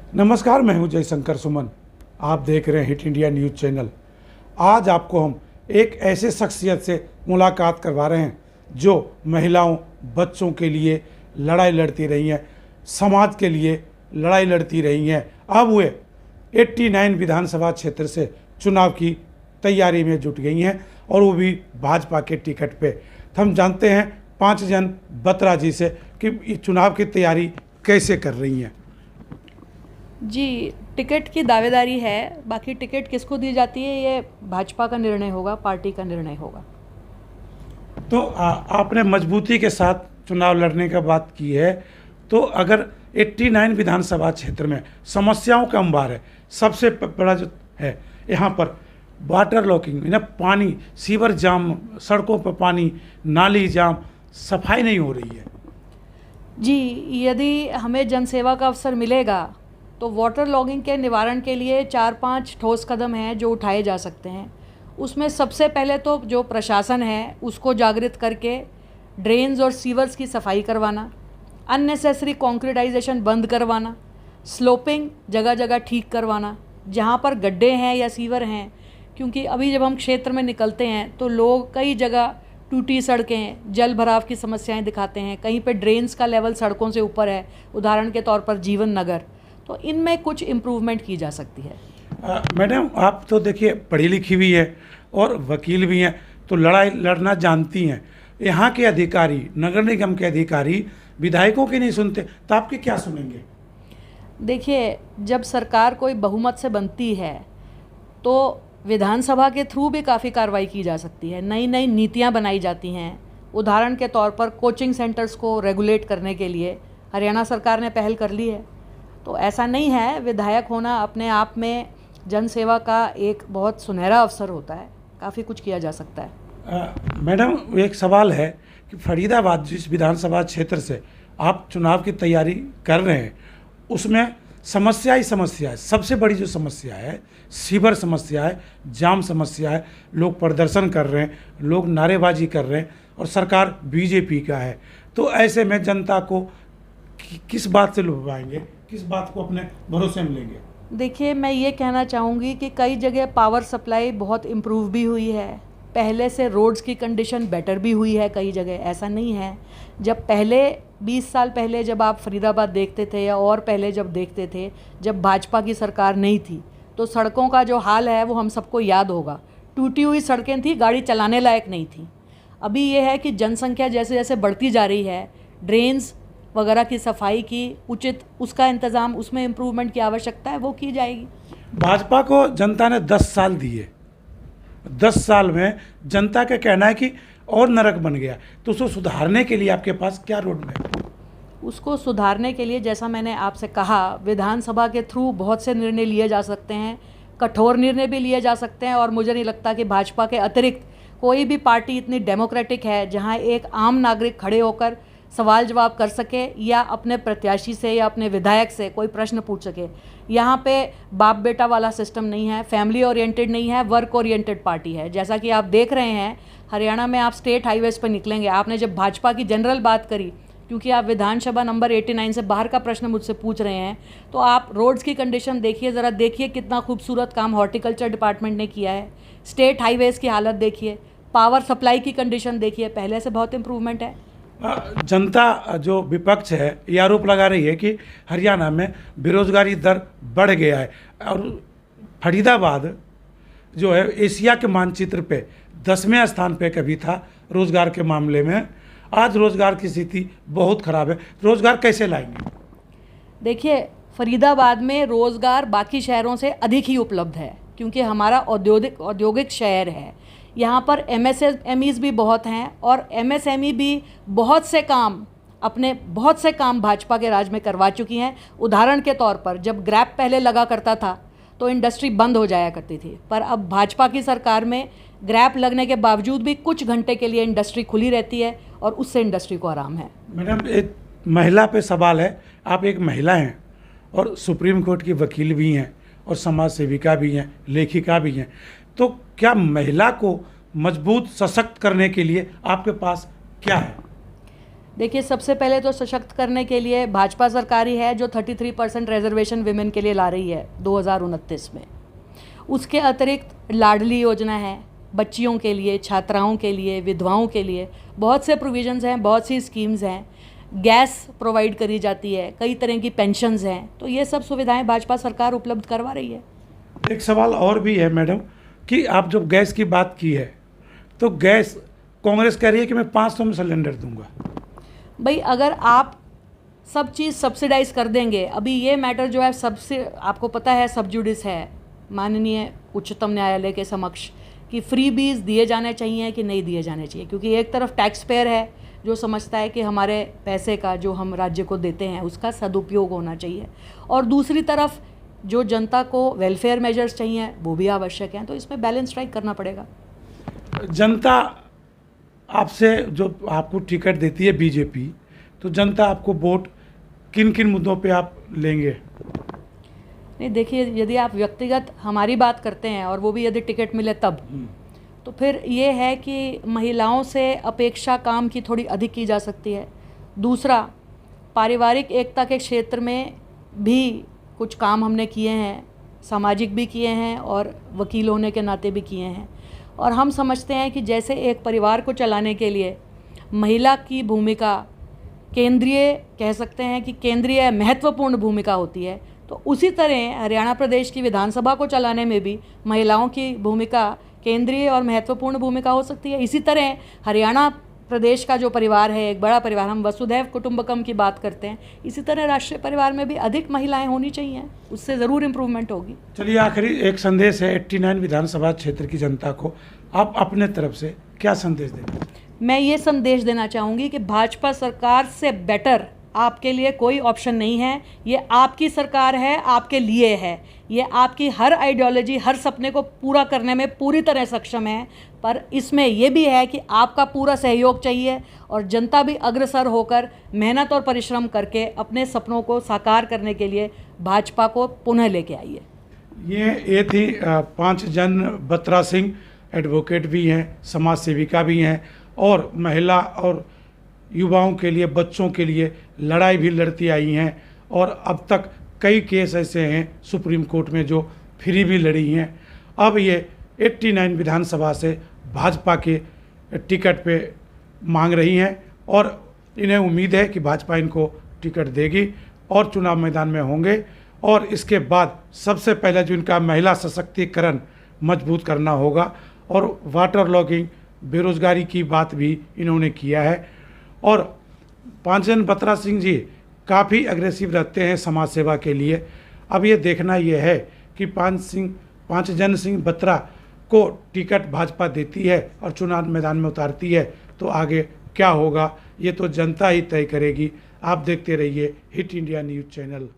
नमस्कार, मैं हूं जयशंकर सुमन। आप देख रहे हैं हिट इंडिया न्यूज़ चैनल। आज आपको हम एक ऐसे शख्सियत से मुलाकात करवा रहे हैं जो महिलाओं, बच्चों के लिए लड़ाई लड़ती रही हैं, समाज के लिए लड़ाई लड़ती रही हैं। अब वे 89 विधानसभा क्षेत्र से चुनाव की तैयारी में जुट गई हैं और वो भी भाजपा के टिकट पे। तो हम जानते हैं 5 जन बत्रा जी से कि ये चुनाव की तैयारी कैसे कर रही हैं। जी, टिकट की दावेदारी है। बाकी टिकट किसको दी जाती है ये भाजपा का निर्णय होगा, पार्टी का निर्णय होगा। तो आपने मजबूती के साथ चुनाव लड़ने का बात की है, तो अगर 89 विधानसभा क्षेत्र में समस्याओं का अंबार है, सबसे बड़ा जो है यहाँ पर वाटर लॉकिंग, पानी, सीवर जाम, सड़कों पर पानी, नाली जाम, सफाई नहीं हो रही है। जी, यदि हमें जनसेवा का अवसर मिलेगा तो वाटर लॉगिंग के निवारण के लिए 4-5 ठोस कदम हैं जो उठाए जा सकते हैं। उसमें सबसे पहले तो जो प्रशासन है उसको जागृत करके ड्रेन्स और सीवर्स की सफाई करवाना, अननेसेसरी कॉन्क्रीटाइजेशन बंद करवाना, स्लोपिंग जगह जगह ठीक करवाना, जहाँ पर गड्ढे हैं या सीवर हैं। क्योंकि अभी जब हम क्षेत्र में निकलते हैं तो लोग कई जगह टूटी सड़कें, जल भराव की समस्याएं दिखाते हैं, कहीं पे ड्रेन्स का लेवल सड़कों से ऊपर है, उदाहरण के तौर पर जीवन नगर। तो इनमें कुछ इम्प्रूवमेंट की जा सकती है। मैडम, आप तो देखिए पढ़ी लिखी भी है और वकील भी हैं, तो लड़ाई लड़ना जानती हैं। यहाँ के अधिकारी, नगर निगम के अधिकारी विधायकों की नहीं सुनते, तो आपके क्या सुनेंगे? देखिए, जब सरकार कोई बहुमत से बनती है तो विधानसभा के थ्रू भी काफ़ी कार्रवाई की जा सकती है। नई नई नीतियाँ बनाई जाती हैं। उदाहरण के तौर पर कोचिंग सेंटर्स को रेगुलेट करने के लिए हरियाणा सरकार ने पहल कर ली है। तो ऐसा नहीं है, विधायक होना अपने आप में जनसेवा का एक बहुत सुनहरा अवसर होता है, काफ़ी कुछ किया जा सकता है। मैडम, एक सवाल है कि फरीदाबाद जिस विधानसभा क्षेत्र से आप चुनाव की तैयारी कर रहे हैं, उसमें समस्या ही समस्या है। सबसे बड़ी जो समस्या है सीवर समस्या है, जाम समस्या है। लोग प्रदर्शन कर रहे हैं, लोग नारेबाजी कर रहे हैं और सरकार बीजेपी का है। तो ऐसे में जनता को किस बात से लुभाएंगे, किस बात को अपने भरोसे में लेंगे? देखिए, मैं ये कहना चाहूँगी कि कई जगह पावर सप्लाई बहुत इम्प्रूव भी हुई है। पहले से रोड्स की कंडीशन बेटर भी हुई है कई जगह, ऐसा नहीं है। जब पहले 20 साल पहले जब आप फरीदाबाद देखते थे या और पहले जब देखते थे, जब भाजपा की सरकार नहीं थी, तो सड़कों का जो हाल है वो हम सबको याद होगा। टूटी हुई सड़कें थी, गाड़ी चलाने लायक नहीं थी। अभी ये है कि जनसंख्या जैसे जैसे बढ़ती जा रही है, ड्रेन्स वगैरह की सफाई की उचित उसका इंतज़ाम, उसमें इम्प्रूवमेंट की आवश्यकता है, वो की जाएगी। भाजपा को जनता ने 10 साल दिए। 10 साल में जनता का कहना है कि और नरक बन गया, तो उसको सुधारने के लिए आपके पास क्या रोड मैप है? उसको सुधारने के लिए, जैसा मैंने आपसे कहा, विधानसभा के थ्रू बहुत से निर्णय लिए जा सकते हैं, कठोर निर्णय भी लिए जा सकते हैं। और मुझे नहीं लगता कि भाजपा के अतिरिक्त कोई भी पार्टी इतनी डेमोक्रेटिक है जहां एक आम नागरिक खड़े होकर सवाल जवाब कर सके या अपने प्रत्याशी से या अपने विधायक से कोई प्रश्न पूछ सके। यहाँ पे बाप बेटा वाला सिस्टम नहीं है, फैमिली ओरिएंटेड नहीं है, वर्क ओरिएंटेड पार्टी है। जैसा कि आप देख रहे हैं, हरियाणा में आप स्टेट हाईवेज पर निकलेंगे। आपने जब भाजपा की जनरल बात करी, क्योंकि आप विधानसभा नंबर 89 से बाहर का प्रश्न मुझसे पूछ रहे हैं, तो आप रोड्स की कंडीशन देखिए, ज़रा देखिए कितना खूबसूरत काम हॉर्टिकल्चर डिपार्टमेंट ने किया है। स्टेट हाईवेज़ की हालत देखिए, पावर सप्लाई की कंडीशन देखिए, पहले से बहुत इम्प्रूवमेंट है। जनता जो विपक्ष है ये आरोप लगा रही है कि हरियाणा में बेरोजगारी दर बढ़ गया है और फरीदाबाद जो है एशिया के मानचित्र पे 10वें स्थान पे कभी था रोजगार के मामले में। आज रोजगार की स्थिति बहुत ख़राब है। रोजगार कैसे लाएंगे? देखिए, फरीदाबाद में रोज़गार बाकी शहरों से अधिक ही उपलब्ध है, क्योंकि हमारा औद्योगिक शहर है। यहाँ पर MSMEs भी बहुत हैं और MSME भी बहुत से काम भाजपा के राज में करवा चुकी हैं। उदाहरण के तौर पर, जब ग्रैप पहले लगा करता था तो इंडस्ट्री बंद हो जाया करती थी, पर अब भाजपा की सरकार में ग्रैप लगने के बावजूद भी कुछ घंटे के लिए इंडस्ट्री खुली रहती है और उससे इंडस्ट्री को आराम है। मैडम, एक महिला पे सवाल है। आप एक महिला हैं और सुप्रीम कोर्ट की वकील भी हैं और समाज सेविका भी हैं, लेखिका भी हैं, तो क्या महिला को मजबूत सशक्त करने के लिए आपके पास क्या है? देखिए, सबसे पहले तो सशक्त करने के लिए भाजपा सरकार ही है जो 33% रिजर्वेशन विमेन के लिए ला रही है 2029 में। उसके अतिरिक्त लाडली योजना है, बच्चियों के लिए, छात्राओं के लिए, विधवाओं के लिए बहुत से प्रोविजंस हैं, बहुत सी स्कीम्स हैं। गैस प्रोवाइड करी जाती है, कई तरह की पेंशन्स हैं। तो ये सब सुविधाएं भाजपा सरकार उपलब्ध करवा रही है। एक सवाल और भी है मैडम कि आप जब गैस की बात की है तो गैस कांग्रेस कह रही है कि मैं 500 में सिलेंडर दूंगा। भाई, अगर आप सब चीज़ सब्सिडाइज कर देंगे, अभी ये मैटर जो है सबसे आपको पता है सब जुडिस है माननीय उच्चतम न्यायालय के समक्ष कि फ्री बीज दिए जाने चाहिए कि नहीं दिए जाने चाहिए, क्योंकि एक तरफ टैक्स पेयर है जो समझता है कि हमारे पैसे का जो हम राज्य को देते हैं उसका सदुपयोग होना चाहिए, और दूसरी तरफ जो जनता को वेलफेयर मेजर्स चाहिए वो भी आवश्यक हैं। तो इसमें बैलेंस स्ट्राइक करना पड़ेगा। जनता आपसे जो आपको टिकट देती है बीजेपी, तो जनता आपको वोट किन किन मुद्दों पे आप लेंगे? नहीं, देखिए, यदि आप व्यक्तिगत हमारी बात करते हैं और वो भी यदि टिकट मिले तब, तो फिर ये है कि महिलाओं से अपेक्षा काम की थोड़ी अधिक की जा सकती है। दूसरा, पारिवारिक एकता के क्षेत्र में भी कुछ काम हमने किए हैं, सामाजिक भी किए हैं और वकील होने के नाते भी किए हैं। और हम समझते हैं कि जैसे एक परिवार को चलाने के लिए महिला की भूमिका केंद्रीय, कह सकते हैं कि केंद्रीय महत्वपूर्ण भूमिका होती है, तो उसी तरह हरियाणा प्रदेश की विधानसभा को चलाने में भी महिलाओं की भूमिका केंद्रीय और महत्वपूर्ण भूमिका हो सकती है। इसी तरह हरियाणा प्रदेश का जो परिवार है, एक बड़ा परिवार, हम वसुधैव कुटुंबकम की बात करते हैं, इसी तरह राष्ट्रीय परिवार में भी अधिक महिलाएं होनी चाहिए, उससे ज़रूर इम्प्रूवमेंट होगी। चलिए, आखिरी एक संदेश है 89 विधानसभा क्षेत्र की जनता को, आप अपने तरफ से क्या संदेश देंगे? मैं ये संदेश देना चाहूँगी कि भाजपा सरकार से बेटर आपके लिए कोई ऑप्शन नहीं है। ये आपकी सरकार है, आपके लिए है। ये आपकी हर आइडियोलॉजी, हर सपने को पूरा करने में पूरी तरह सक्षम है, पर इसमें यह भी है कि आपका पूरा सहयोग चाहिए और जनता भी अग्रसर होकर मेहनत और परिश्रम करके अपने सपनों को साकार करने के लिए भाजपा को पुनः लेके आइए। ये थी 5 जन बत्रा सिंह, एडवोकेट भी हैं, समाज सेविका भी हैं और महिला और युवाओं के लिए, बच्चों के लिए लड़ाई भी लड़ती आई हैं और अब तक कई केस ऐसे हैं सुप्रीम कोर्ट में जो फ्री भी लड़ी हैं। अब ये 89 विधानसभा से भाजपा के टिकट पे मांग रही हैं और इन्हें उम्मीद है कि भाजपा इनको टिकट देगी और चुनाव मैदान में होंगे। और इसके बाद सबसे पहले जो इनका महिला सशक्तिकरण मजबूत करना होगा और वाटर लॉगिंग, बेरोजगारी की बात भी इन्होंने किया है। और 5 जन बत्रा सिंह जी काफ़ी अग्रेसिव रहते हैं समाज सेवा के लिए। अब ये देखना ये है कि 5 जन सिंह बत्रा को टिकट भाजपा देती है और चुनाव मैदान में उतारती है तो आगे क्या होगा ये तो जनता ही तय करेगी। आप देखते रहिए हिट इंडिया न्यूज़ चैनल।